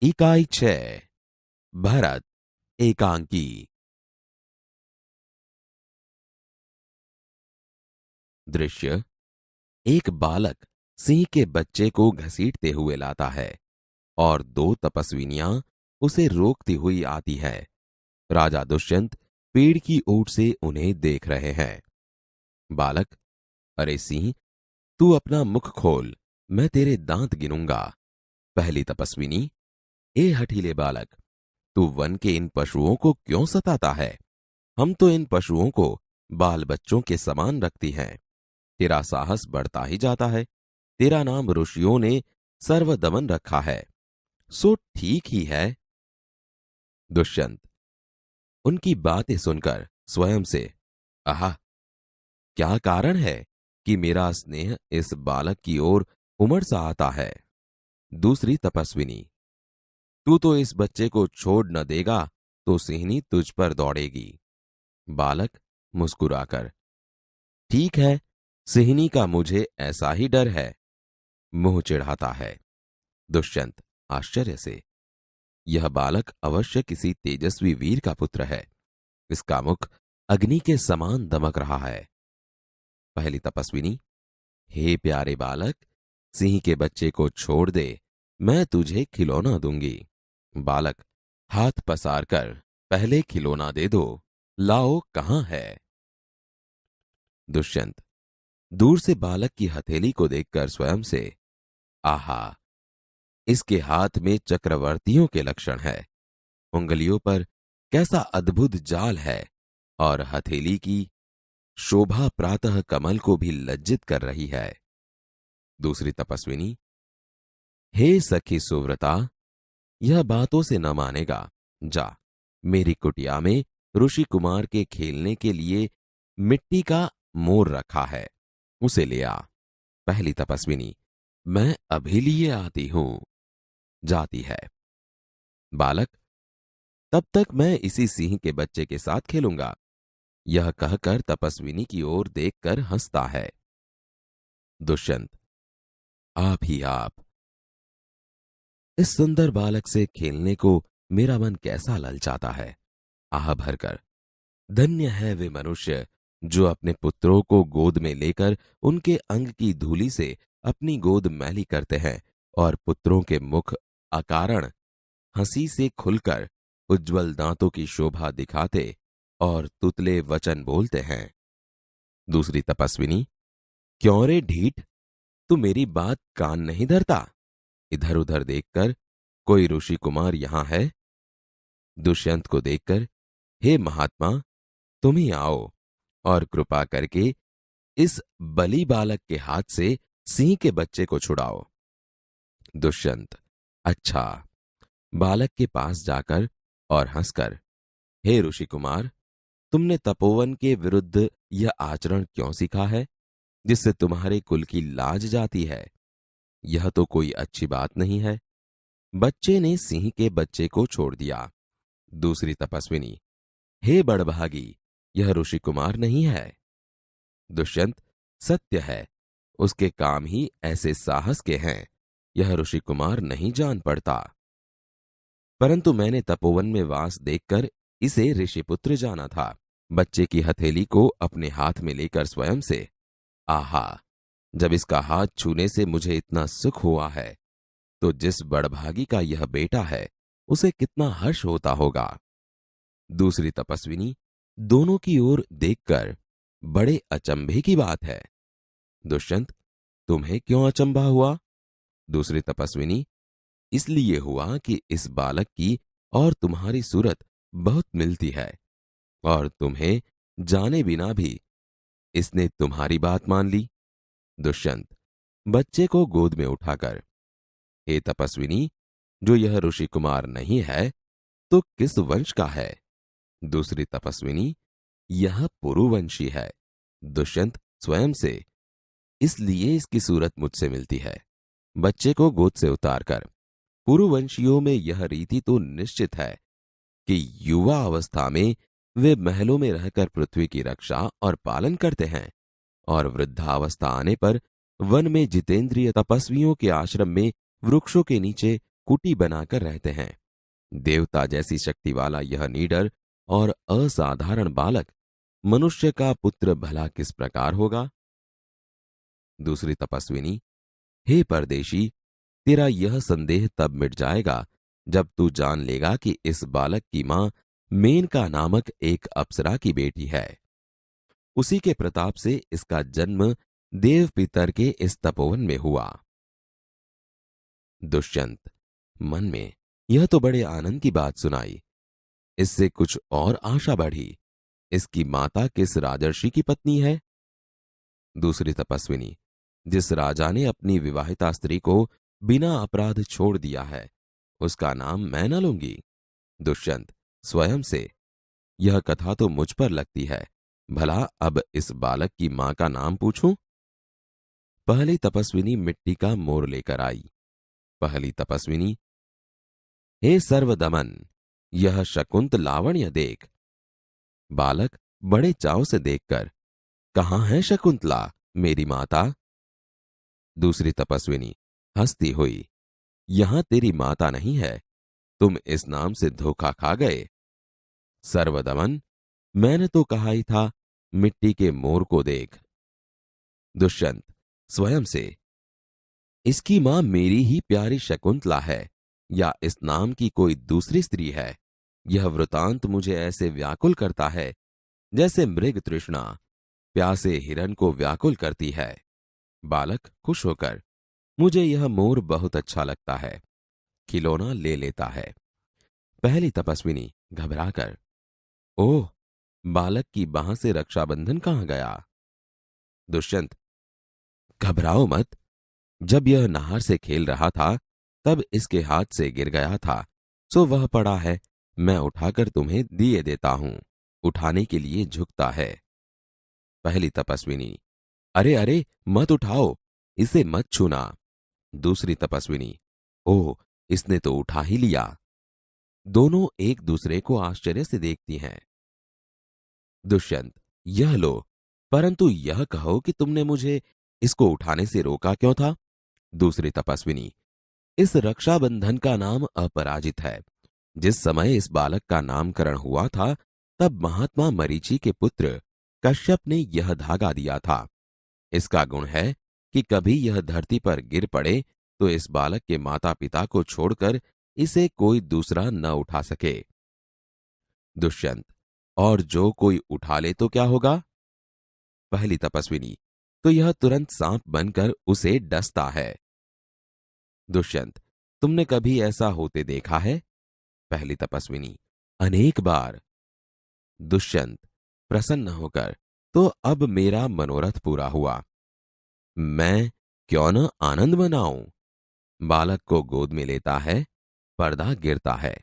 इकाई 6 भरत एकांकी। दृश्य एक बालक सिंह के बच्चे को घसीटते हुए लाता है और दो तपस्विनियां उसे रोकती हुई आती है। राजा दुष्यंत पेड़ की ओट से उन्हें देख रहे हैं। बालक, अरे सिंह, तू अपना मुख खोल, मैं तेरे दांत गिनूंगा। पहली तपस्विनी, ए हठीले बालक, तू वन के इन पशुओं को क्यों सताता है? हम तो इन पशुओं को बाल बच्चों के समान रखती हैं। तेरा साहस बढ़ता ही जाता है। तेरा नाम ऋषियों ने सर्वदमन रखा है, सो ठीक ही है। दुष्यंत उनकी बातें सुनकर स्वयं से, आहा, क्या कारण है कि मेरा स्नेह इस बालक की ओर उमड़ सा आता है? दूसरी तपस्विनी, तू तो इस बच्चे को छोड़ न देगा तो सिंहनी तुझ पर दौड़ेगी। बालक मुस्कुराकर, ठीक है, सिंहनी का मुझे ऐसा ही डर है, मुंह चिढ़ाता है। दुष्यंत आश्चर्य से, यह बालक अवश्य किसी तेजस्वी वीर का पुत्र है। इसका मुख अग्नि के समान दमक रहा है। पहली तपस्विनी, हे प्यारे बालक, सिंह के बच्चे को छोड़ दे, मैं तुझे खिलौना दूंगी। बालक हाथ पसार कर, पहले खिलौना दे दो, लाओ कहां है? दुष्यंत दूर से बालक की हथेली को देखकर स्वयं से, आहा, इसके हाथ में चक्रवर्तियों के लक्षण है। उंगलियों पर कैसा अद्भुत जाल है और हथेली की शोभा प्रातः कमल को भी लज्जित कर रही है। दूसरी तपस्विनी, हे सखी सुव्रता, यह बातों से न मानेगा। जा, मेरी कुटिया में ऋषि कुमार के खेलने के लिए मिट्टी का मोर रखा है, उसे ले आ। पहली तपस्विनी, मैं अभी लिए आती हूं। जाती है। बालक, तब तक मैं इसी सिंह के बच्चे के साथ खेलूंगा। यह कहकर तपस्विनी की ओर देखकर हंसता है। दुष्यंत, आप ही आप, इस सुंदर बालक से खेलने को मेरा मन कैसा ललचाता है। आह भरकर, धन्य है वे मनुष्य जो अपने पुत्रों को गोद में लेकर उनके अंग की धूलि से अपनी गोद मैली करते हैं और पुत्रों के मुख अकारण हंसी से खुलकर उज्जवल दांतों की शोभा दिखाते और तुतले वचन बोलते हैं। दूसरी तपस्विनी, क्यों रे ढीठ, तू मेरी बात कान नहीं धरता? इधर उधर देखकर, कोई ऋषि कुमार यहां है? दुष्यंत को देखकर, हे महात्मा, तुम ही आओ और कृपा करके इस बलि बालक के हाथ से सिंह के बच्चे को छुड़ाओ। दुष्यंत, अच्छा। बालक के पास जाकर और हंसकर, हे ऋषि कुमार, तुमने तपोवन के विरुद्ध यह आचरण क्यों सीखा है जिससे तुम्हारे कुल की लाज जाती है? यह तो कोई अच्छी बात नहीं है। बच्चे ने सिंह के बच्चे को छोड़ दिया। दूसरी तपस्विनी, हे बड़भागी, यह ऋषि कुमार नहीं है। दुष्यंत, सत्य है, उसके काम ही ऐसे साहस के हैं, यह ऋषि कुमार नहीं जान पड़ता। परंतु मैंने तपोवन में वास देखकर इसे ऋषिपुत्र जाना था। बच्चे की हथेली को अपने हाथ में लेकर स्वयं से, आहा, जब इसका हाथ छूने से मुझे इतना सुख हुआ है तो जिस बड़भागी का यह बेटा है उसे कितना हर्ष होता होगा। दूसरी तपस्विनी दोनों की ओर देखकर, बड़े अचंभे की बात है। दुष्यंत, तुम्हें क्यों अचंभा हुआ? दूसरी तपस्विनी, इसलिए हुआ कि इस बालक की और तुम्हारी सूरत बहुत मिलती है और तुम्हें जाने बिना भी इसने तुम्हारी बात मान ली। दुष्यंत बच्चे को गोद में उठाकर, हे तपस्विनी, जो यह ऋषि कुमार नहीं है तो किस वंश का है? दूसरी तपस्विनी, यह पुरुवंशी है। दुष्यंत स्वयं से, इसलिए इसकी सूरत मुझसे मिलती है। बच्चे को गोद से उतारकर, पुरुवंशियों में यह रीति तो निश्चित है कि युवा अवस्था में वे महलों में रहकर पृथ्वी की रक्षा और पालन करते हैं और वृद्धावस्था आने पर वन में जितेंद्रिय तपस्वियों के आश्रम में वृक्षों के नीचे कुटी बनाकर रहते हैं। देवता जैसी शक्ति वाला यह निडर और असाधारण बालक मनुष्य का पुत्र भला किस प्रकार होगा? दूसरी तपस्विनी, हे परदेशी, तेरा यह संदेह तब मिट जाएगा जब तू जान लेगा कि इस बालक की मां मेनका नामक एक अप्सरा की बेटी है। उसी के प्रताप से इसका जन्म देव पितर के इस तपोवन में हुआ। दुष्यंत मन में यह तो बड़े आनंद की बात सुनाई। इससे कुछ और आशा बढ़ी। इसकी माता किस राजर्षि की पत्नी है? दूसरी तपस्विनी, जिस राजा ने अपनी विवाहिता स्त्री को बिना अपराध छोड़ दिया है, उसका नाम मैं न लूंगी। दुष्यंत स्वयं से, यह कथा तो मुझ पर लगती है। भला अब इस बालक की मां का नाम पूछूं? पहली तपस्विनी मिट्टी का मोर लेकर आई। पहली तपस्विनी, हे सर्वदमन, यह शकुंत लावण्य देख। बालक बड़े चाव से देखकर, कहां है शकुंतला मेरी माता? दूसरी तपस्विनी हंसती हुई, यहां तेरी माता नहीं है, तुम इस नाम से धोखा खा गए। सर्वदमन, मैंने तो कहा ही था मिट्टी के मोर को देख। दुष्यंत स्वयं से, इसकी मां मेरी ही प्यारी शकुंतला है या इस नाम की कोई दूसरी स्त्री है? यह वृतांत मुझे ऐसे व्याकुल करता है जैसे मृग तृष्णा प्यासे हिरण को व्याकुल करती है। बालक खुश होकर, मुझे यह मोर बहुत अच्छा लगता है, खिलौना ले लेता है। पहली तपस्विनी घबराकर, ओह, बालक की बांह से रक्षाबंधन कहां गया? दुष्यंत, घबराओ मत, जब यह नहर से खेल रहा था तब इसके हाथ से गिर गया था, सो वह पड़ा है, मैं उठाकर तुम्हें दिए देता हूं। उठाने के लिए झुकता है। पहली तपस्विनी, अरे अरे मत उठाओ, इसे मत छूना। दूसरी तपस्विनी, ओह, इसने तो उठा ही लिया। दोनों एक दूसरे को आश्चर्य से देखती हैं। दुष्यंत, यह लो, परंतु यह कहो कि तुमने मुझे इसको उठाने से रोका क्यों था? दूसरी तपस्विनी, इस रक्षाबंधन का नाम अपराजित है। जिस समय इस बालक का नामकरण हुआ था तब महात्मा मरीचि के पुत्र कश्यप ने यह धागा दिया था। इसका गुण है कि कभी यह धरती पर गिर पड़े तो इस बालक के माता पिता को छोड़कर इसे कोई दूसरा न उठा सके। दुष्यंत, और जो कोई उठा ले तो क्या होगा? पहली तपस्विनी, तो यह तुरंत सांप बनकर उसे डसता है। दुष्यंत, तुमने कभी ऐसा होते देखा है? पहली तपस्विनी, अनेक बार। दुष्यंत प्रसन्न होकर, तो अब मेरा मनोरथ पूरा हुआ। मैं क्यों न आनंद मनाऊं? बालक को गोद में लेता है, पर्दा गिरता है।